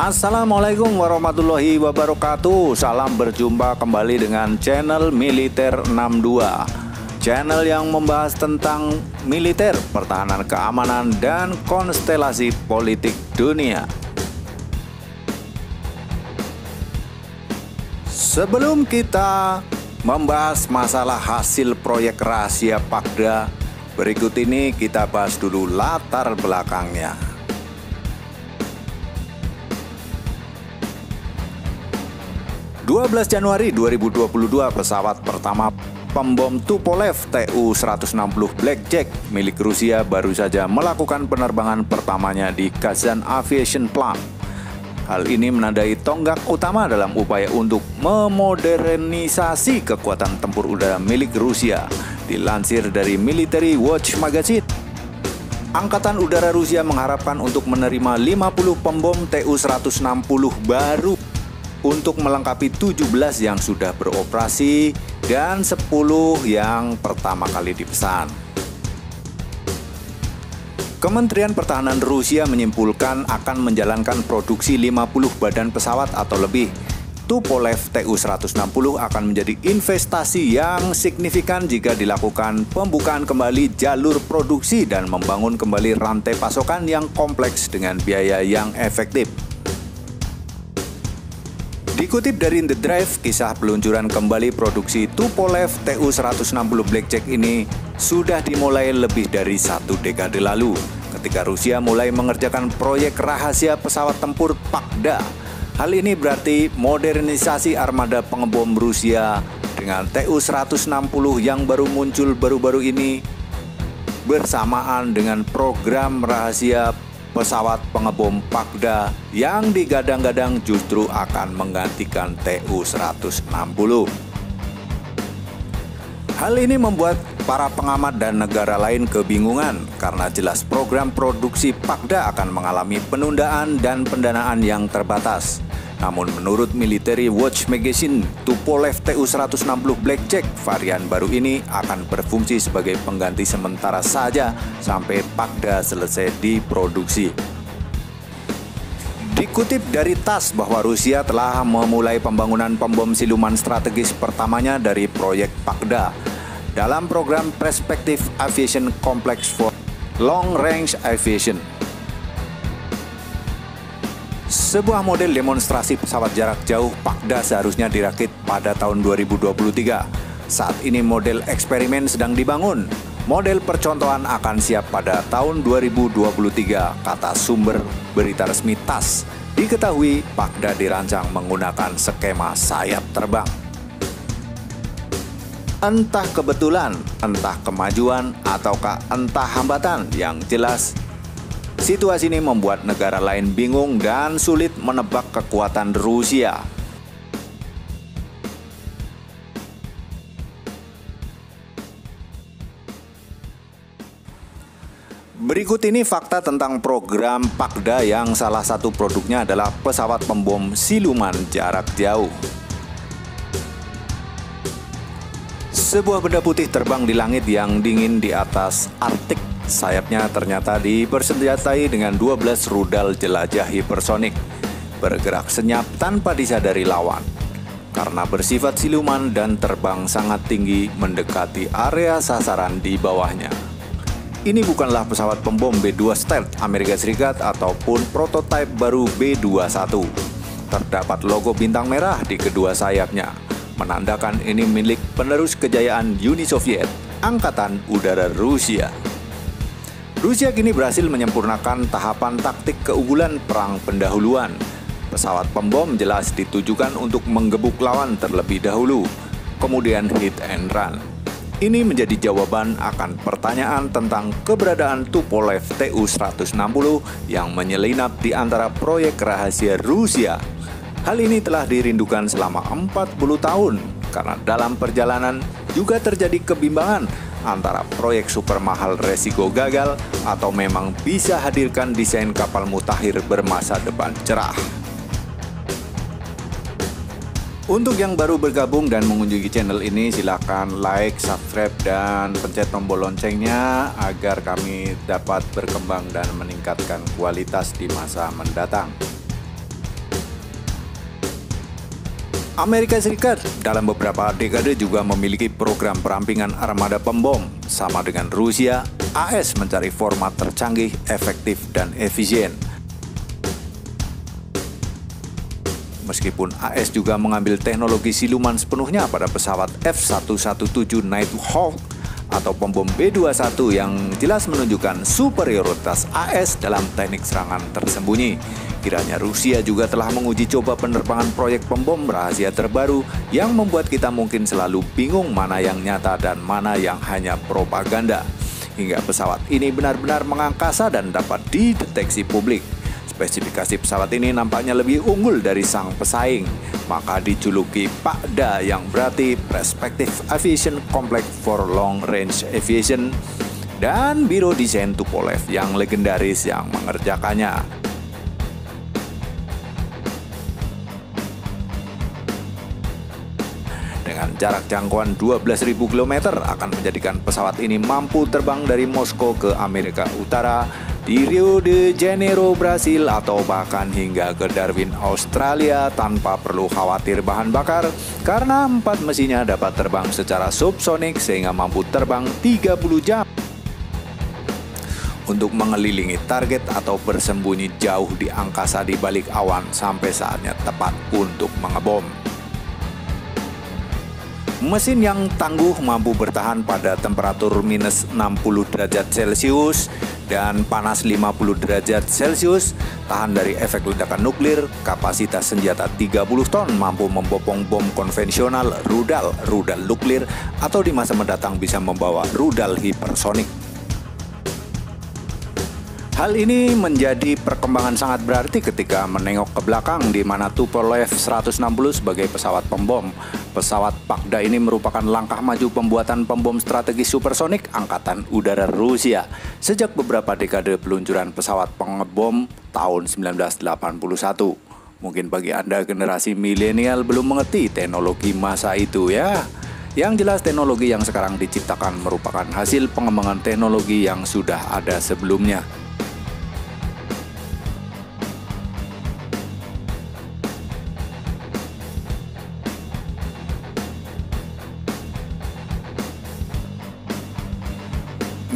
Assalamualaikum warahmatullahi wabarakatuh. Salam berjumpa kembali dengan channel Militer 62, channel yang membahas tentang militer, pertahanan, keamanan, dan konstelasi politik dunia. Sebelum kita membahas masalah hasil proyek rahasia Pakda, berikut ini kita bahas dulu latar belakangnya. 12 Januari 2022, pesawat pertama pembom Tupolev Tu-160 Blackjack milik Rusia baru saja melakukan penerbangan pertamanya di Kazan Aviation Plant. Hal ini menandai tonggak utama dalam upaya untuk memodernisasi kekuatan tempur udara milik Rusia. Dilansir dari Military Watch Magazine, Angkatan Udara Rusia mengharapkan untuk menerima 50 pembom Tu-160 baru untuk melengkapi 17 yang sudah beroperasi dan 10 yang pertama kali dipesan. Kementerian Pertahanan Rusia menyimpulkan akan menjalankan produksi 50 badan pesawat atau lebih. Tupolev Tu-160 akan menjadi investasi yang signifikan jika dilakukan pembukaan kembali jalur produksi dan membangun kembali rantai pasokan yang kompleks dengan biaya yang efektif. Dikutip dari The Drive, kisah peluncuran kembali produksi Tupolev Tu-160 Blackjack ini sudah dimulai lebih dari 1 dekade lalu, ketika Rusia mulai mengerjakan proyek rahasia pesawat tempur Pakda. Hal ini berarti modernisasi armada pengebom Rusia dengan Tu-160 yang baru muncul baru-baru ini bersamaan dengan program rahasia pesawat pengebom Pakda yang digadang-gadang justru akan menggantikan Tu-160. Hal ini membuat para pengamat dan negara lain kebingungan karena jelas program produksi Pakda akan mengalami penundaan dan pendanaan yang terbatas. Namun menurut Military Watch Magazine, Tupolev Tu-160 Blackjack varian baru ini akan berfungsi sebagai pengganti sementara saja sampai Pakda selesai diproduksi. Dikutip dari TASS bahwa Rusia telah memulai pembangunan pembom siluman strategis pertamanya dari proyek Pakda dalam program Perspective Aviation Complex for Long Range Aviation. Sebuah model demonstrasi pesawat jarak jauh Pakda seharusnya dirakit pada tahun 2023. Saat ini model eksperimen sedang dibangun. Model percontohan akan siap pada tahun 2023, kata sumber berita resmi TASS. Diketahui Pakda dirancang menggunakan skema sayap terbang. Entah kebetulan, entah kemajuan, ataukah entah hambatan, yang jelas situasi ini membuat negara lain bingung dan sulit menebak kekuatan Rusia. Berikut ini fakta tentang program Pakda yang salah satu produknya adalah pesawat pembom siluman jarak jauh. Sebuah benda putih terbang di langit yang dingin di atas Arktik. Sayapnya ternyata dipersenjatai dengan 12 rudal jelajah hipersonik, bergerak senyap tanpa disadari lawan. Karena bersifat siluman dan terbang sangat tinggi mendekati area sasaran di bawahnya. Ini bukanlah pesawat pembom B-2 Stealth Amerika Serikat ataupun prototipe baru B-21. Terdapat logo bintang merah di kedua sayapnya, menandakan ini milik penerus kejayaan Uni Soviet, Angkatan Udara Rusia. Rusia kini berhasil menyempurnakan tahapan taktik keunggulan perang pendahuluan. Pesawat pembom jelas ditujukan untuk menggebuk lawan terlebih dahulu, kemudian hit and run. Ini menjadi jawaban akan pertanyaan tentang keberadaan Tupolev Tu-160 yang menyelinap di antara proyek rahasia Rusia. Hal ini telah dirindukan selama 40 tahun, karena dalam perjalanan juga terjadi kebimbangan antara proyek super mahal resiko gagal atau memang bisa hadirkan desain kapal mutakhir bermasa depan cerah. Untuk yang baru bergabung dan mengunjungi channel ini, silakan like, subscribe, dan pencet tombol loncengnya agar kami dapat berkembang dan meningkatkan kualitas di masa mendatang. Amerika Serikat dalam beberapa dekade juga memiliki program perampingan armada pembom. Sama dengan Rusia, AS mencari format tercanggih, efektif, dan efisien. Meskipun AS juga mengambil teknologi siluman sepenuhnya pada pesawat F-117 Nighthawk atau pembom B-21 yang jelas menunjukkan superioritas AS dalam teknik serangan tersembunyi. Kiranya Rusia juga telah menguji coba penerbangan proyek pembom rahasia terbaru yang membuat kita mungkin selalu bingung mana yang nyata dan mana yang hanya propaganda. Hingga pesawat ini benar-benar mengangkasa dan dapat dideteksi publik. Spesifikasi pesawat ini nampaknya lebih unggul dari sang pesaing, maka dijuluki PACDA yang berarti Perspective Aviation Complex for Long Range Aviation, dan Biro Desain Tupolev yang legendaris yang mengerjakannya. Dengan jarak jangkauan 12.000 km akan menjadikan pesawat ini mampu terbang dari Moskow ke Amerika Utara, di Rio de Janeiro, Brasil, atau bahkan hingga ke Darwin, Australia tanpa perlu khawatir bahan bakar karena 4 mesinnya dapat terbang secara subsonik sehingga mampu terbang 30 jam untuk mengelilingi target atau bersembunyi jauh di angkasa di balik awan sampai saatnya tepat untuk mengebom. Mesin yang tangguh mampu bertahan pada temperatur minus 60 derajat Celcius dan panas 50 derajat Celcius, tahan dari efek ledakan nuklir, kapasitas senjata 30 ton, mampu membopong bom konvensional, rudal nuklir, atau di masa mendatang bisa membawa rudal hipersonik. Hal ini menjadi perkembangan sangat berarti ketika menengok ke belakang di mana Tupolev 160 sebagai pesawat pembom. Pesawat PACDA ini merupakan langkah maju pembuatan pembom strategis supersonik Angkatan Udara Rusia sejak beberapa dekade peluncuran pesawat pengebom tahun 1981. Mungkin bagi Anda generasi milenial belum mengerti teknologi masa itu ya. Yang jelas teknologi yang sekarang diciptakan merupakan hasil pengembangan teknologi yang sudah ada sebelumnya.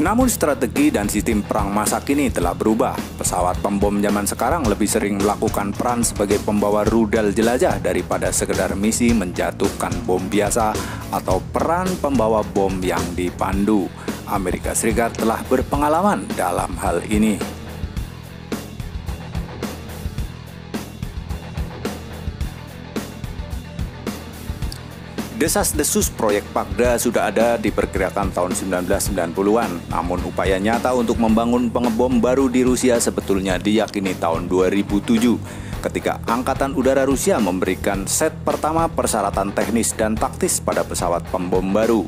Namun strategi dan sistem perang masa kini telah berubah. Pesawat pembom zaman sekarang lebih sering melakukan peran sebagai pembawa rudal jelajah daripada sekedar misi menjatuhkan bom biasa atau peran pembawa bom yang dipandu. Amerika Serikat telah berpengalaman dalam hal ini. Desas-desus proyek PACDA sudah ada diperkirakan tahun 1990-an, namun upaya nyata untuk membangun pengebom baru di Rusia sebetulnya diyakini tahun 2007, ketika Angkatan Udara Rusia memberikan set pertama persyaratan teknis dan taktis pada pesawat pembom baru.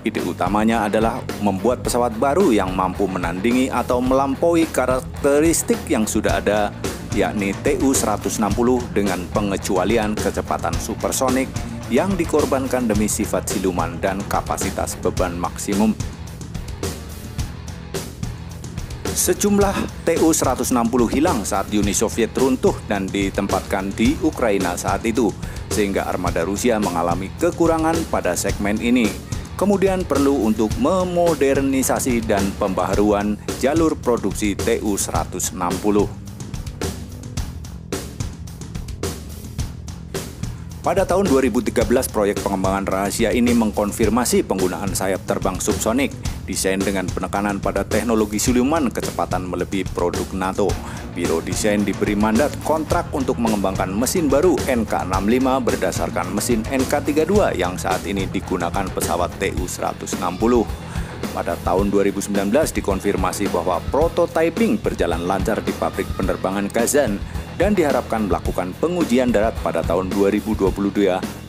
Ide utamanya adalah membuat pesawat baru yang mampu menandingi atau melampaui karakteristik yang sudah ada, yakni Tu-160 dengan pengecualian kecepatan supersonik yang dikorbankan demi sifat siluman dan kapasitas beban maksimum. Sejumlah Tu-160 hilang saat Uni Soviet runtuh dan ditempatkan di Ukraina saat itu, sehingga armada Rusia mengalami kekurangan pada segmen ini. Kemudian perlu untuk memodernisasi dan pembaharuan jalur produksi Tu-160. Pada tahun 2013, proyek pengembangan rahasia ini mengkonfirmasi penggunaan sayap terbang subsonik, desain dengan penekanan pada teknologi siluman kecepatan melebihi produk NATO. Biro Desain diberi mandat kontrak untuk mengembangkan mesin baru NK65 berdasarkan mesin NK32 yang saat ini digunakan pesawat Tu-160. Pada tahun 2019 dikonfirmasi bahwa prototyping berjalan lancar di pabrik penerbangan Kazan dan diharapkan melakukan pengujian darat pada tahun 2022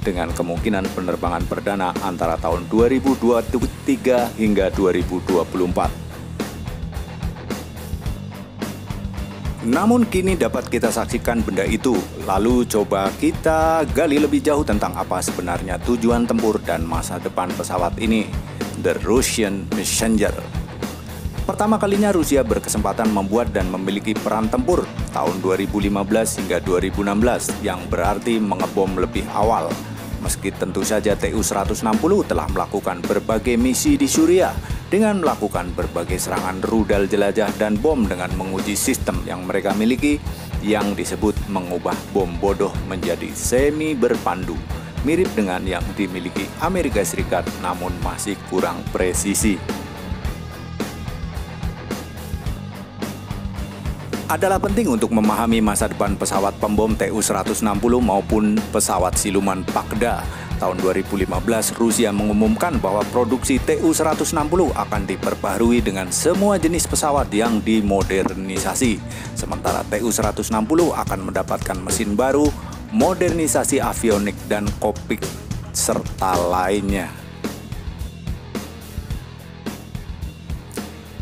dengan kemungkinan penerbangan perdana antara tahun 2023 hingga 2024. Namun kini dapat kita saksikan benda itu. Lalu coba kita gali lebih jauh tentang apa sebenarnya tujuan tempur dan masa depan pesawat ini, The Russian Messenger. Pertama kalinya Rusia berkesempatan membuat dan memiliki peran tempur tahun 2015 hingga 2016 yang berarti mengebom lebih awal. Meski tentu saja Tu-160 telah melakukan berbagai misi di Suriah dengan melakukan berbagai serangan rudal jelajah dan bom dengan menguji sistem yang mereka miliki yang disebut mengubah bom bodoh menjadi semi berpandu, mirip dengan yang dimiliki Amerika Serikat namun masih kurang presisi. Adalah penting untuk memahami masa depan pesawat pembom Tu-160 maupun pesawat siluman Pakda. Tahun 2015, Rusia mengumumkan bahwa produksi Tu-160 akan diperbaharui dengan semua jenis pesawat yang dimodernisasi. Sementara Tu-160 akan mendapatkan mesin baru, modernisasi avionik dan kokpit serta lainnya.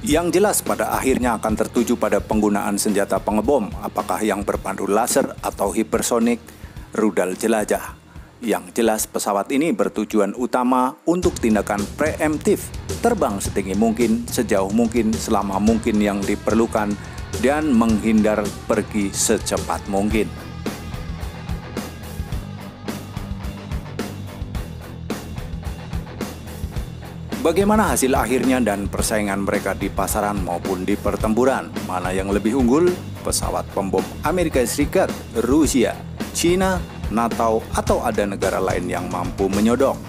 Yang jelas pada akhirnya akan tertuju pada penggunaan senjata pengebom, apakah yang berpandu laser atau hipersonik, rudal jelajah. Yang jelas pesawat ini bertujuan utama untuk tindakan preemptif, terbang setinggi mungkin, sejauh mungkin, selama mungkin yang diperlukan, dan menghindar pergi secepat mungkin. Bagaimana hasil akhirnya dan persaingan mereka di pasaran maupun di pertempuran? Mana yang lebih unggul? Pesawat pembom Amerika Serikat, Rusia, Cina, NATO, atau ada negara lain yang mampu menyodok?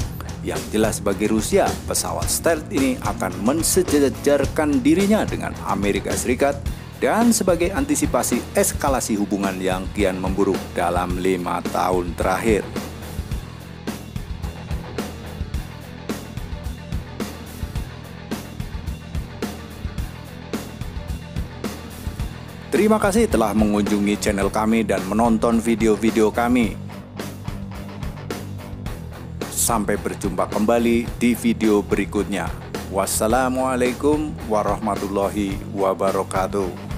Yang jelas bagi Rusia, pesawat stealth ini akan mensejajarkan dirinya dengan Amerika Serikat dan sebagai antisipasi eskalasi hubungan yang kian memburuk dalam 5 tahun terakhir. Terima kasih telah mengunjungi channel kami dan menonton video-video kami. Sampai berjumpa kembali di video berikutnya. Wassalamualaikum warahmatullahi wabarakatuh.